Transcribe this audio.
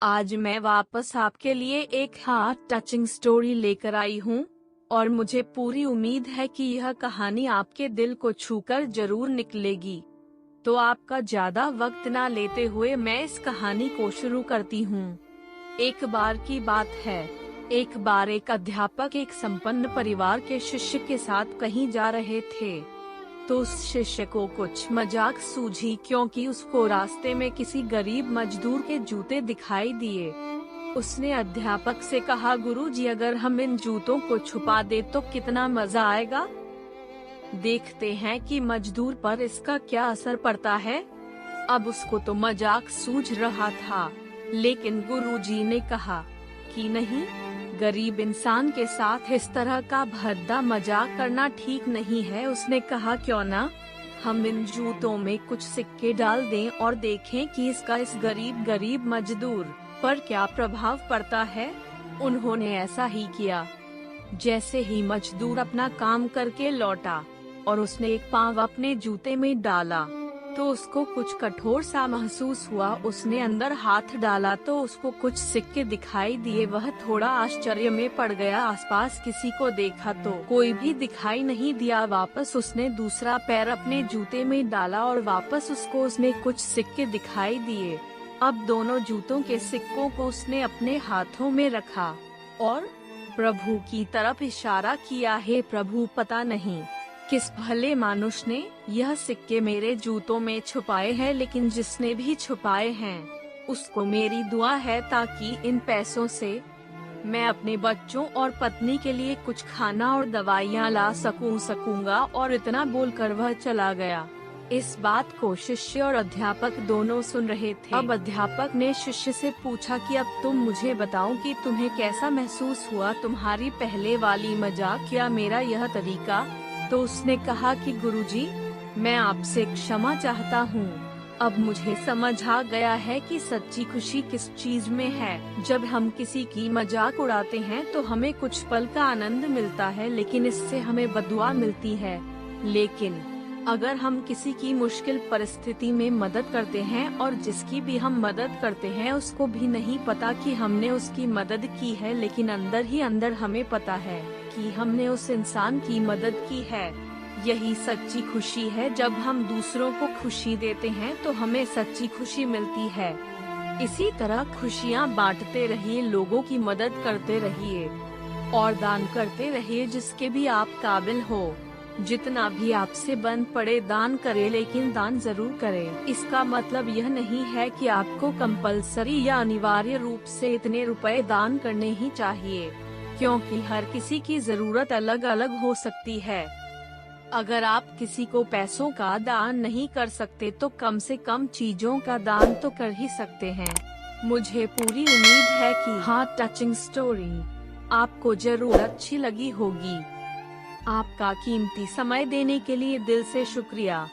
आज मैं वापस आपके लिए एक हार्ट टचिंग स्टोरी लेकर आई हूँ और मुझे पूरी उम्मीद है कि यह कहानी आपके दिल को छूकर जरूर निकलेगी। तो आपका ज्यादा वक्त ना लेते हुए मैं इस कहानी को शुरू करती हूँ। एक बार की बात है, एक बार एक अध्यापक एक संपन्न परिवार के शिष्य के साथ कहीं जा रहे थे। तो उस शिष्य को कुछ मजाक सूझी क्योंकि उसको रास्ते में किसी गरीब मजदूर के जूते दिखाई दिए। उसने अध्यापक से कहा, गुरुजी, अगर हम इन जूतों को छुपा दे तो कितना मजा आएगा। देखते हैं कि मजदूर पर इसका क्या असर पड़ता है। अब उसको तो मजाक सूझ रहा था, लेकिन गुरुजी ने कहा कि नहीं, गरीब इंसान के साथ इस तरह का भद्दा मजाक करना ठीक नहीं है। उसने कहा, क्यों ना हम इन जूतों में कुछ सिक्के डाल दें और देखें कि इसका इस गरीब मजदूर पर क्या प्रभाव पड़ता है। उन्होंने ऐसा ही किया। जैसे ही मजदूर अपना काम करके लौटा और उसने एक पाँव अपने जूते में डाला तो उसको कुछ कठोर सा महसूस हुआ। उसने अंदर हाथ डाला तो उसको कुछ सिक्के दिखाई दिए। वह थोड़ा आश्चर्य में पड़ गया। आसपास किसी को देखा तो कोई भी दिखाई नहीं दिया। वापस उसने दूसरा पैर अपने जूते में डाला और वापस उसको उसमें कुछ सिक्के दिखाई दिए। अब दोनों जूतों के सिक्कों को उसने अपने हाथों में रखा और प्रभु की तरफ इशारा किया, हे प्रभु, पता नहीं किस भले मानुष ने यह सिक्के मेरे जूतों में छुपाए हैं, लेकिन जिसने भी छुपाए हैं उसको मेरी दुआ है ताकि इन पैसों से मैं अपने बच्चों और पत्नी के लिए कुछ खाना और दवाइयाँ ला सकूंगा। और इतना बोलकर वह चला गया। इस बात को शिष्य और अध्यापक दोनों सुन रहे थे। अब अध्यापक ने शिष्य से पूछा कि अब तुम मुझे बताओ कि तुम्हें कैसा महसूस हुआ, तुम्हारी पहले वाली मजाक या मेरा यह तरीका। तो उसने कहा कि गुरुजी, मैं आपसे क्षमा चाहता हूँ। अब मुझे समझ आ गया है कि सच्ची खुशी किस चीज में है। जब हम किसी की मजाक उड़ाते हैं तो हमें कुछ पल का आनंद मिलता है, लेकिन इससे हमें बददुआ मिलती है। लेकिन अगर हम किसी की मुश्किल परिस्थिति में मदद करते हैं और जिसकी भी हम मदद करते हैं उसको भी नहीं पता कि हमने उसकी मदद की है, लेकिन अंदर ही अंदर हमें पता है कि हमने उस इंसान की मदद की है। यही सच्ची खुशी है। जब हम दूसरों को खुशी देते हैं तो हमें सच्ची खुशी मिलती है। इसी तरह खुशियाँ बांटते रहिए, लोगों की मदद करते रहिए और दान करते रहिए जिसके भी आप काबिल हो। जितना भी आपसे बन पड़े दान करें, लेकिन दान जरूर करें। इसका मतलब यह नहीं है कि आपको कंपल्सरी या अनिवार्य रूप से इतने रुपए दान करने ही चाहिए, क्योंकि हर किसी की जरूरत अलग अलग हो सकती है। अगर आप किसी को पैसों का दान नहीं कर सकते तो कम से कम चीजों का दान तो कर ही सकते हैं। मुझे पूरी उम्मीद है कि हार्ट टचिंग स्टोरी आपको जरूर अच्छी लगी होगी। आपका कीमती समय देने के लिए दिल से शुक्रिया।